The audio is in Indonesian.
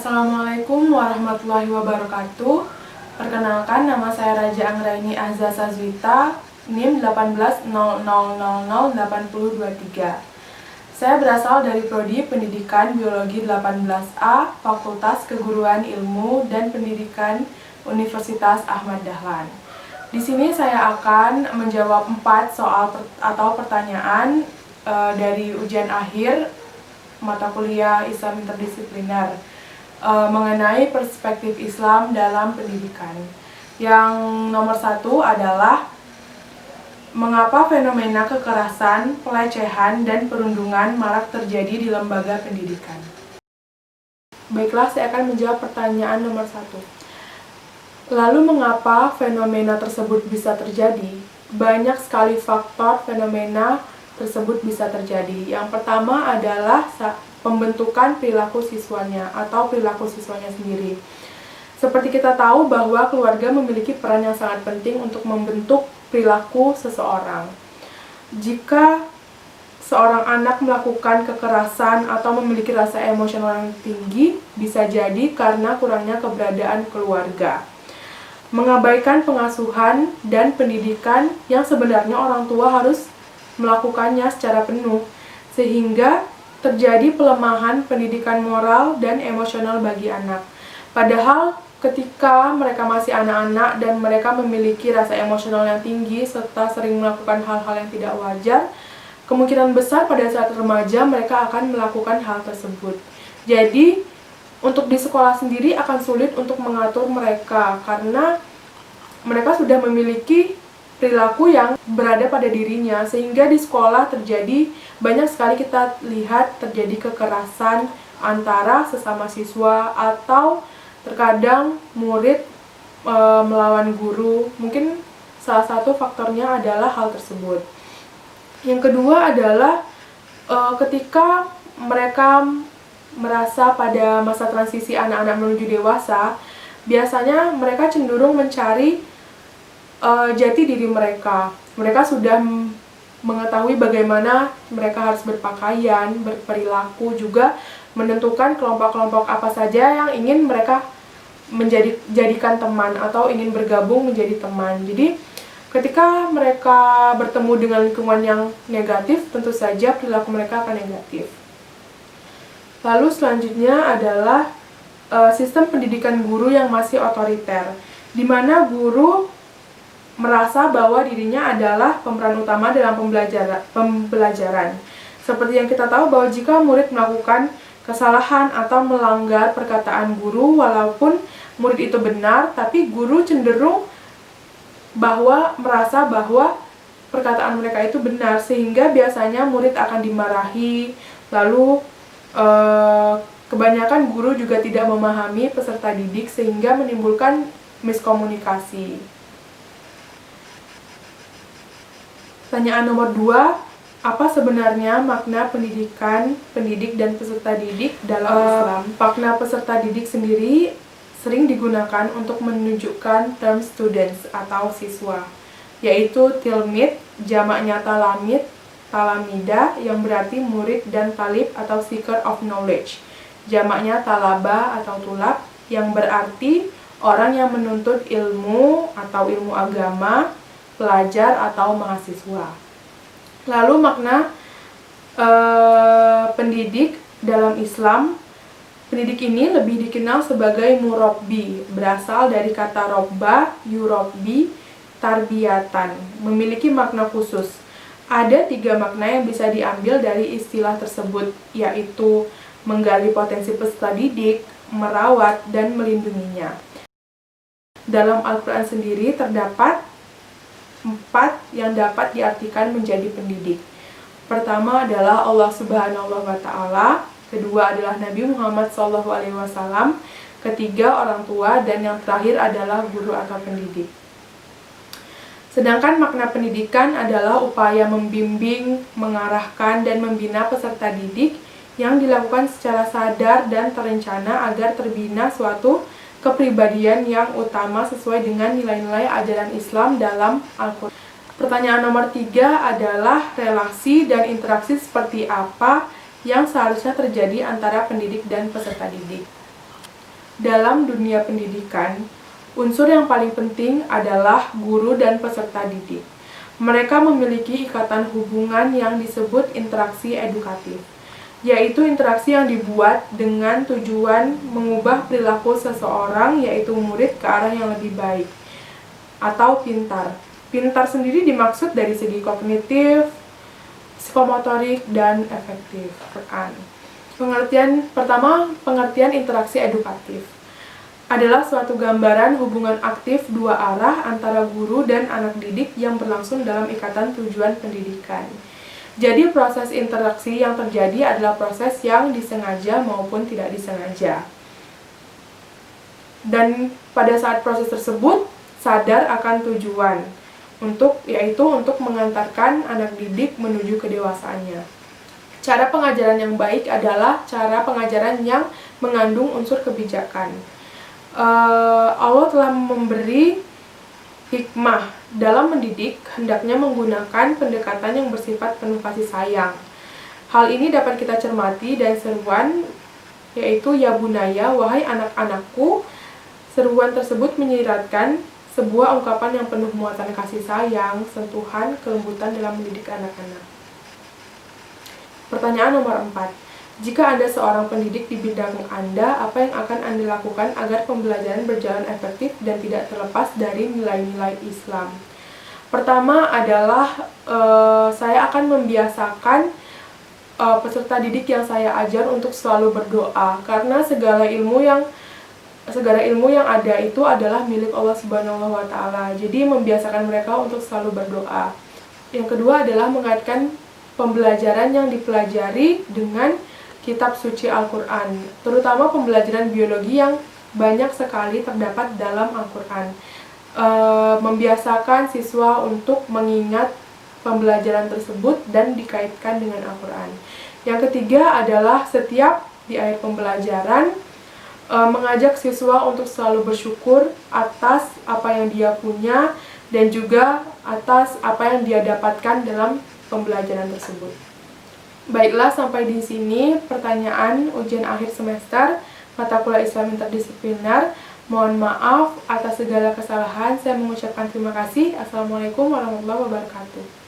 Assalamualaikum warahmatullahi wabarakatuh. Perkenalkan, nama saya Raja Anggraini Azza Sazwita, NIM 1800008023. Saya berasal dari Prodi Pendidikan Biologi 18A, Fakultas Keguruan Ilmu dan Pendidikan Universitas Ahmad Dahlan. Di sini saya akan menjawab 4 soal atau pertanyaan dari ujian akhir mata kuliah Islam Interdisipliner mengenai perspektif Islam dalam pendidikan. Yang nomor 1 adalah mengapa fenomena kekerasan, pelecehan, dan perundungan marak terjadi di lembaga pendidikan. Baiklah, saya akan menjawab pertanyaan nomor 1. Lalu mengapa fenomena tersebut bisa terjadi? Banyak sekali faktor fenomena tersebut bisa terjadi. Yang pertama adalah pembentukan perilaku siswanya atau perilaku siswanya sendiri. Seperti kita tahu bahwa keluarga memiliki peran yang sangat penting untuk membentuk perilaku seseorang. Jika seorang anak melakukan kekerasan atau memiliki rasa emosional yang tinggi, bisa jadi karena kurangnya keberadaan keluarga. Mengabaikan pengasuhan dan pendidikan yang sebenarnya orang tua harus melakukannya secara penuh, sehingga terjadi pelemahan pendidikan moral dan emosional bagi anak. Padahal ketika mereka masih anak-anak dan mereka memiliki rasa emosional yang tinggi serta sering melakukan hal-hal yang tidak wajar, kemungkinan besar pada saat remaja mereka akan melakukan hal tersebut. Jadi, untuk di sekolah sendiri akan sulit untuk mengatur mereka karena mereka sudah memiliki perilaku yang berada pada dirinya, sehingga di sekolah terjadi banyak sekali kita lihat terjadi kekerasan antara sesama siswa atau terkadang murid melawan guru. Mungkin salah satu faktornya adalah hal tersebut. Yang kedua adalah ketika mereka merasa pada masa transisi anak-anak menuju dewasa, biasanya mereka cenderung mencari jati diri mereka. Mereka sudah mengetahui bagaimana mereka harus berpakaian, berperilaku, juga menentukan kelompok-kelompok apa saja yang ingin mereka jadikan teman atau ingin bergabung menjadi teman. Jadi ketika mereka bertemu dengan lingkungan yang negatif, tentu saja perilaku mereka akan negatif. Lalu selanjutnya adalah sistem pendidikan guru yang masih otoriter, di mana guru merasa bahwa dirinya adalah pemeran utama dalam pembelajaran. Seperti yang kita tahu bahwa jika murid melakukan kesalahan atau melanggar perkataan guru, walaupun murid itu benar, tapi guru cenderung merasa bahwa perkataan mereka itu benar, sehingga biasanya murid akan dimarahi. Lalu kebanyakan guru juga tidak memahami peserta didik sehingga menimbulkan miskomunikasi. Pertanyaan nomor 2, apa sebenarnya makna pendidik dan peserta didik dalam Islam? Makna peserta didik sendiri sering digunakan untuk menunjukkan term students atau siswa, yaitu tilmid, jamaknya talamid, talamida yang berarti murid, dan talib atau seeker of knowledge, jamaknya talaba atau tulab yang berarti orang yang menuntut ilmu atau ilmu agama, pelajar atau mahasiswa. Lalu makna pendidik dalam Islam, pendidik ini lebih dikenal sebagai murabbi, berasal dari kata robba, yurabbi, tarbiyatan, memiliki makna khusus. Ada 3 makna yang bisa diambil dari istilah tersebut, yaitu menggali potensi peserta didik, merawat, dan melindunginya. Dalam Al-Quran sendiri terdapat 4 yang dapat diartikan menjadi pendidik. Pertama adalah Allah Subhanahu wa Ta'ala, kedua adalah Nabi Muhammad SAW, ketiga orang tua, dan yang terakhir adalah guru atau pendidik. Sedangkan makna pendidikan adalah upaya membimbing, mengarahkan, dan membina peserta didik yang dilakukan secara sadar dan terencana agar terbina suatu kepribadian yang utama sesuai dengan nilai-nilai ajaran Islam dalam Al-Quran. Pertanyaan nomor 3 adalah relasi dan interaksi seperti apa yang seharusnya terjadi antara pendidik dan peserta didik. Dalam dunia pendidikan, unsur yang paling penting adalah guru dan peserta didik. Mereka memiliki ikatan hubungan yang disebut interaksi edukatif, yaitu interaksi yang dibuat dengan tujuan mengubah perilaku seseorang, yaitu murid, ke arah yang lebih baik atau pintar. Pintar sendiri dimaksud dari segi kognitif, psikomotorik, dan efektif. Pengertian pertama, pengertian interaksi edukatif adalah suatu gambaran hubungan aktif dua arah antara guru dan anak didik yang berlangsung dalam ikatan tujuan pendidikan. Jadi proses interaksi yang terjadi adalah proses yang disengaja maupun tidak disengaja. Dan pada saat proses tersebut sadar akan tujuan, yaitu untuk mengantarkan anak didik menuju kedewasaannya. Cara pengajaran yang baik adalah cara pengajaran yang mengandung unsur kebijakan. Allah telah memberi hikmah dalam mendidik, hendaknya menggunakan pendekatan yang bersifat penuh kasih sayang. Hal ini dapat kita cermati dari seruan, yaitu ya bunaya, wahai anak-anakku. Seruan tersebut menyiratkan sebuah ungkapan yang penuh muatan kasih sayang, sentuhan, kelembutan dalam mendidik anak-anak. Pertanyaan nomor 4. Jika Anda seorang pendidik di bidang Anda, apa yang akan Anda lakukan agar pembelajaran berjalan efektif dan tidak terlepas dari nilai-nilai Islam? Pertama adalah saya akan membiasakan peserta didik yang saya ajar untuk selalu berdoa, karena segala ilmu yang ada itu adalah milik Allah Subhanahu wa Ta'ala. Jadi membiasakan mereka untuk selalu berdoa. Yang kedua adalah mengaitkan pembelajaran yang dipelajari dengan kitab suci Al-Quran, terutama pembelajaran biologi yang banyak sekali terdapat dalam Al-Quran. Membiasakan siswa untuk mengingat pembelajaran tersebut dan dikaitkan dengan Al-Quran. Yang ketiga adalah setiap di akhir pembelajaran mengajak siswa untuk selalu bersyukur atas apa yang dia punya dan juga atas apa yang dia dapatkan dalam pembelajaran tersebut. Baiklah, sampai di sini pertanyaan ujian akhir semester mata kuliah Islam interdisipliner. Mohon maaf atas segala kesalahan. Saya mengucapkan terima kasih. Assalamualaikum warahmatullahi wabarakatuh.